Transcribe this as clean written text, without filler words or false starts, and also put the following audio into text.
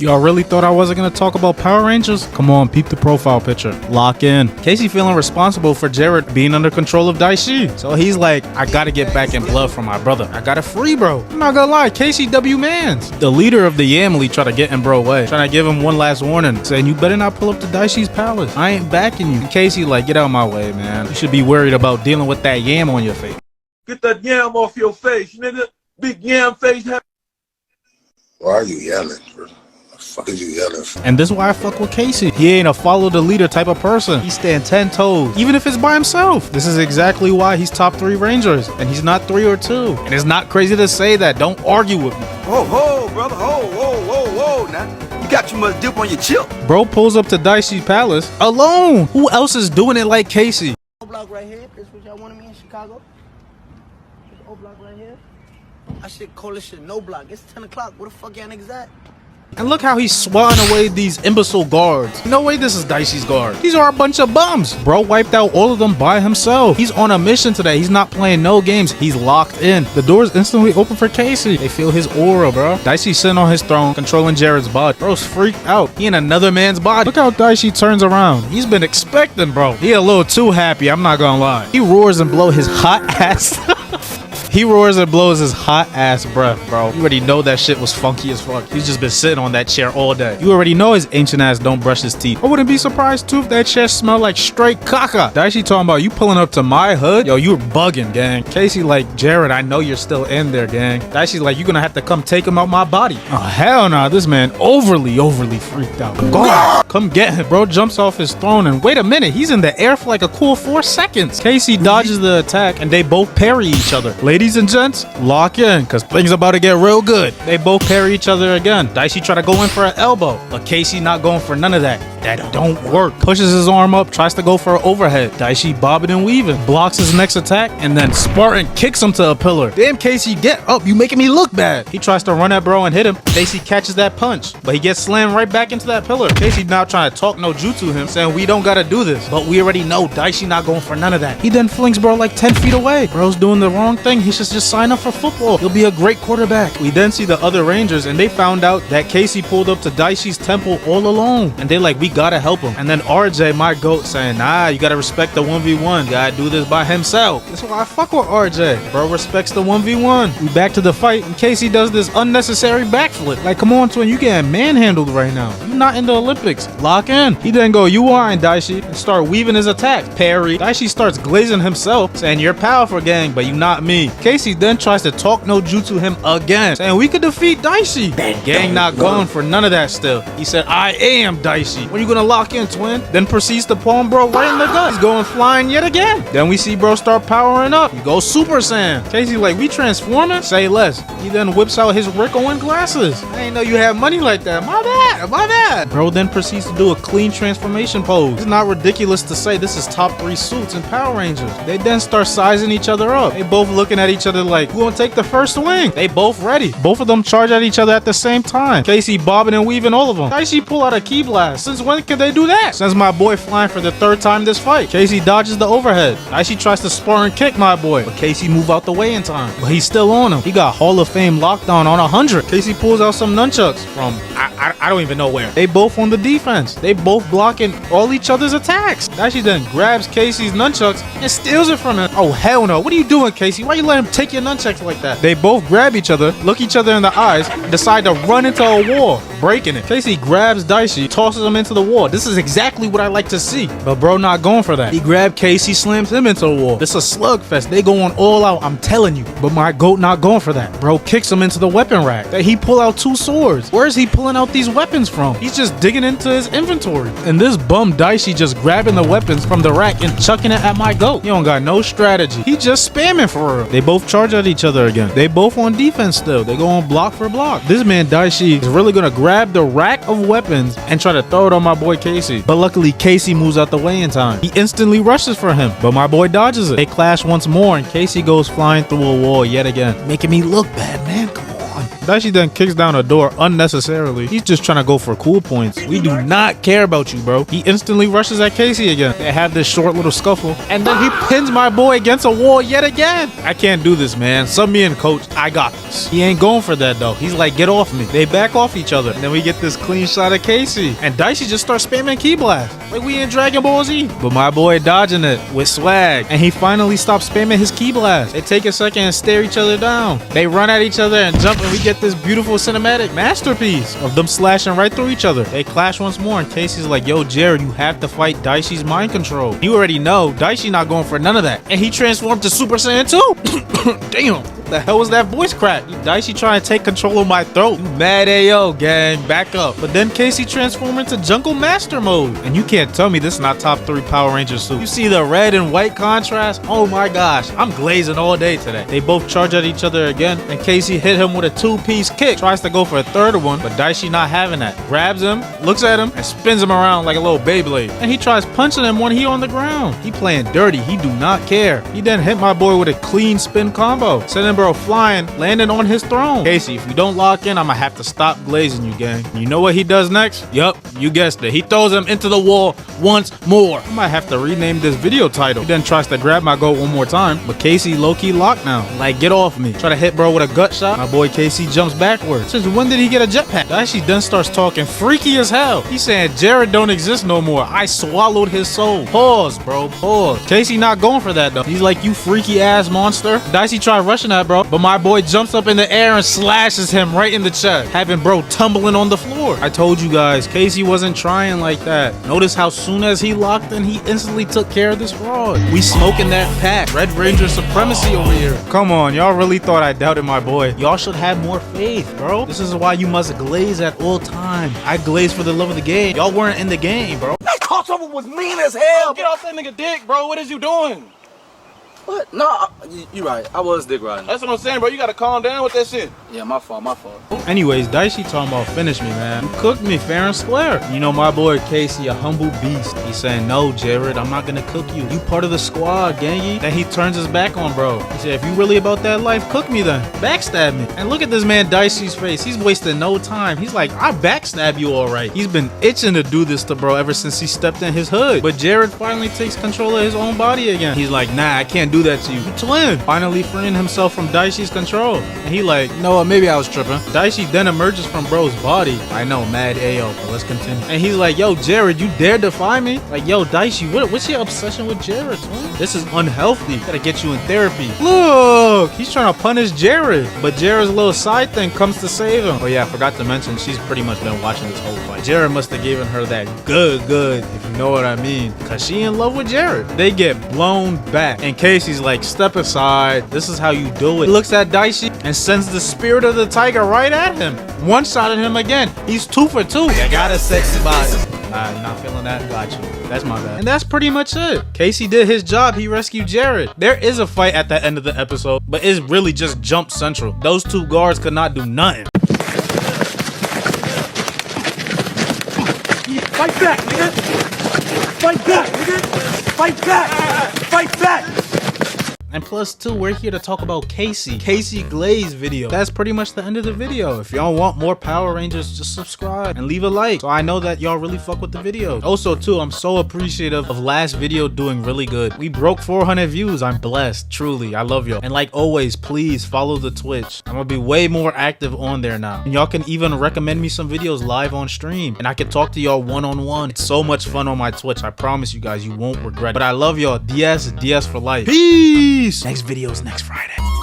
Y'all really thought I wasn't gonna talk about Power Rangers? Come on, peep the profile picture. Lock in. Casey feeling responsible for Jared being under control of Dai Shi. So he's like, I gotta get back in blood for my brother. I gotta free bro. I'm not gonna lie, Casey W mans. The leader of the Yamly tried to get in bro way. Trying to give him one last warning, saying you better not pull up to Dai Shi's palace. I ain't backing you. And Casey like, get out of my way, man. You should be worried about dealing with that yam on your face. Get that yam off your face, nigga. Big yam face. Why are you yelling, bro? Fuck is you yelling for? And this is why I fuck with Casey. He ain't a follow the leader type of person. He stand 10 toes, even if it's by himself. This is exactly why he's top 3 Rangers, and he's not 3 or 2. And it's not crazy to say that. Don't argue with me. Whoa, brother. Whoa. Now, you got too much dip on your chip. Bro pulls up to Dai Shi's palace alone. Who else is doing it like Casey? Block right here. This what y'all wanted me in Chicago. This old block right here. I should call this shit no block. It's 10 o'clock. Where the fuck y'all niggas at? And look how he's swatting away these imbecile guards. No way this is Dai Shi's guard. These are a bunch of bums. Bro wiped out all of them by himself. He's on a mission today. He's not playing no games. He's locked in. The door's instantly open for Casey. They feel his aura, bro. Dai Shi sitting on his throne, controlling Jared's body. Bro's freaked out. He in another man's body. Look how Dai Shi turns around. He's been expecting, bro. He a little too happy, I'm not gonna lie. He roars and blows his hot ass. He roars and blows his hot ass breath, bro. You already know that shit was funky as fuck. He's just been sitting on that chair all day. You already know his ancient ass don't brush his teeth. I wouldn't be surprised too if that chair smelled like straight caca. Dai Shi talking about you pulling up to my hood? Yo, you were bugging, gang. Casey like, Jared, I know you're still in there, gang. Dai Shi's like, you're gonna have to come take him out my body. Oh, hell nah. This man overly freaked out. Go. Come get him. Bro jumps off his throne and wait a minute. He's in the air for like a cool 4 seconds. Casey dodges the attack and they both parry each other. Ladies and gents, lock in, cause things about to get real good. They both parry each other again. Dai Shi try to go in for an elbow, but Casey not going for none of that. That don't work. Pushes his arm up, tries to go for an overhead. Dai Shi bobbing and weaving, blocks his next attack, and then Spartan kicks him to a pillar. Damn, Casey, get up. You making me look bad. He tries to run at bro and hit him. Casey catches that punch, but he gets slammed right back into that pillar. Casey now trying to talk no jutsu him, saying we don't gotta do this, but we already know Dai Shi not going for none of that. He then flings bro like 10 feet away. Bro's doing the wrong thing. He should just sign up for football. He'll be a great quarterback. We then see the other Rangers, and they found out that Casey pulled up to Dai Shi's temple all alone, and they like, we gotta help him. And then RJ, my goat, saying, nah, you gotta respect the 1v1. You gotta do this by himself. That's why I fuck with RJ. Bro respects the 1v1. We back to the fight, and Casey does this unnecessary backflip. Like, come on, twin, you getting manhandled right now. You not in the Olympics. Lock in. He then go, you are in Dai Shi, and start weaving his attack. Parry. Dai Shi starts glazing himself, saying, you're powerful, gang, but you not me. Casey then tries to talk no jutsu him again, saying we could defeat Dai Shi. Gang not going for none of that still. He said, I am Dai Shi. When you gonna lock in, twin? Then proceeds to palm bro right in the gut. He's going flying yet again. Then we see bro start powering up. He goes Super Saiyan. Casey like, we transforming? Say less. He then whips out his Rick Owen glasses. I ain't know you had money like that. My bad. Bro then proceeds to do a clean transformation pose. It's not ridiculous to say this is top 3 suits in Power Rangers. They then start sizing each other up. They both looking at each other like, who gonna take the first swing? They both ready. Both of them charge at each other at the same time. Casey bobbing and weaving all of them. Dai Shi pull out a key blast. Since when can they do that? Since my boy flying for the 3rd time this fight. Casey dodges the overhead. Dai Shi tries to Spartan kick my boy, but Casey move out the way in time. But he's still on him. He got Hall of Fame lockdown on 100. Casey pulls out some nunchucks from I don't even know where. They both on the defense. They both blocking all each other's attacks. Dai Shi then grabs Casey's nunchucks and steals it from him. Oh hell no. What are you doing, Casey? Why you let him take your nunchucks like that? They both grab each other, look each other in the eyes, and decide to run into a wall, breaking it. Casey grabs Dai Shi, tosses him into the wall. This is exactly what I like to see. But bro not going for that. He grabbed Casey, slams him into the wall. This is a slugfest. They going all out, I'm telling you. But my goat not going for that. Bro kicks him into the weapon rack. That he pull out 2 swords. Where is he pulling out these weapons from? He's just digging into his inventory. And this bum Dai Shi just grabbing the weapons from the rack and chucking it at my goat. He don't got no strategy. He just spamming for real. They both charge at each other again. They both on defense still. They go on block for block. This man Dai Shi is really gonna grab the rack of weapons and try to throw it on my boy Casey. But luckily Casey moves out the way in time. He instantly rushes for him, but my boy dodges it. They clash once more and Casey goes flying through a wall yet again. Making me look bad, man. Come on. Daishi then kicks down a door unnecessarily. He's just trying to go for cool points. We do not care about you, bro. He instantly rushes at Casey again. They have this short little scuffle, and then he pins my boy against a wall yet again. I can't do this, man. Sub me in, coach. I got this. He ain't going for that, though. He's like, get off me. They back off each other, and then we get this clean shot of Casey. And Daishi just starts spamming Ki Blast like we in Dragon Ball Z. But my boy dodging it with swag, and he finally stops spamming his Ki Blast. They take a second and stare each other down. They run at each other and jump, and we get this beautiful cinematic masterpiece of them slashing right through each other. They clash once more, and Casey's like, yo, Jared, you have to fight Daishi's mind control. You already know Daishi not going for none of that. And he transformed to Super Saiyan 2. Damn. The hell was that voice crack? Daishi trying to take control of my throat. You mad AO, gang. Back up. But then Casey transformed into Jungle Master mode. And you can't tell me this is not top 3 Power Ranger suit. You see the red and white contrast? Oh my gosh. I'm glazing all day today. They both charge at each other again. And Casey hit him with a 2-piece kick. Tries to go for a third one, but Daishi not having that. Grabs him, looks at him, and spins him around like a little Beyblade. And he tries punching him when he on the ground. He playing dirty. He do not care. He then hit my boy with a clean spin combo. Sending bro flying, landing on his throne. Casey, if you don't lock in, I'ma have to stop glazing you, gang. You know what he does next? Yup, you guessed it. He throws him into the wall once more. I might have to rename this video title. He then tries to grab my goat one more time, but Casey low-key locked now. Like, get off me. Try to hit bro with a gut shot. My boy Casey jumps backwards. Since when did he get a jetpack? Daishi then starts talking freaky as hell. He's saying Jared don't exist no more. I swallowed his soul. Pause, bro. Pause. Casey not going for that though. He's like, you freaky ass monster. Daishi tried rushing that, bro, but my boy jumps up in the air and slashes him right in the chest, having bro tumbling on the floor. I told you guys, Casey wasn't trying like that. Notice how soon as he locked in, he instantly took care of this fraud. We smoking that pack. Red Ranger supremacy over here. Come on, y'all really thought I doubted my boy. Y'all should have more faith, bro. This is why you must glaze at all times. I glaze for the love of the game. Y'all weren't in the game, bro. That crossover was mean as hell. Get off that nigga dick, bro. What is you doing? What? No, you right. I was dick riding. That's what I'm saying, bro. You gotta calm down with that shit. Yeah, my fault, my fault. Anyways, Daishi talking about finish me, man. You cooked me fair and square. You know my boy Casey, a humble beast. He's saying, no, Jared, I'm not gonna cook you. You part of the squad, gangy. Then he turns his back on bro. He said, if you really about that life, cook me then. Backstab me. And look at this man Daishi's face. He's wasting no time. He's like, I backstab you all right. He's been itching to do this to bro ever since he stepped in his hood. But Jared finally takes control of his own body again. He's like, nah, I can't do that to you. You twin. Finally freeing himself from Daishi's control. And he like, you know what, maybe I was tripping. Daishi then emerges from bro's body. I know, mad AO, but let's continue. And he's like, yo, Jared, you dare defy me? Like, yo, Daishi, what's your obsession with Jared, twin? This is unhealthy. Gotta get you in therapy. Look, he's trying to punish Jared. But Jared's little side thing comes to save him. Oh yeah, I forgot to mention, she's pretty much been watching this whole fight. Jared must have given her that good, if you know what I mean. Cause she in love with Jared. They get blown back. And Casey's like, step aside. This is how you do it. He looks at Daishi and sends the spirit of the tiger right at him. One shot at him again. He's 2 for 2. You got a sexy body. You're not feeling that? Got you. That's my bad. And that's pretty much it. Casey did his job. He rescued Jared. There is a fight at the end of the episode, but it's really just jump central. Those 2 guards could not do nothing. Fight back, nigga. Fight back, nigga. Fight back. Fight back. And plus too, we're here to talk about Casey Glaze video. That's pretty much the end of the video. If y'all want more Power Rangers, just subscribe and leave a like so I know that y'all really fuck with the video. Also too, I'm so appreciative of last video doing really good. We broke 400 views. I'm blessed, truly. I love y'all. And like always, please follow the Twitch. I'm gonna be way more active on there now. And y'all can even recommend me some videos live on stream, and I can talk to y'all one-on-one. It's so much fun on my Twitch. I promise you guys, you won't regret it. But I love y'all. DS for life. Peace. Next video is next Friday.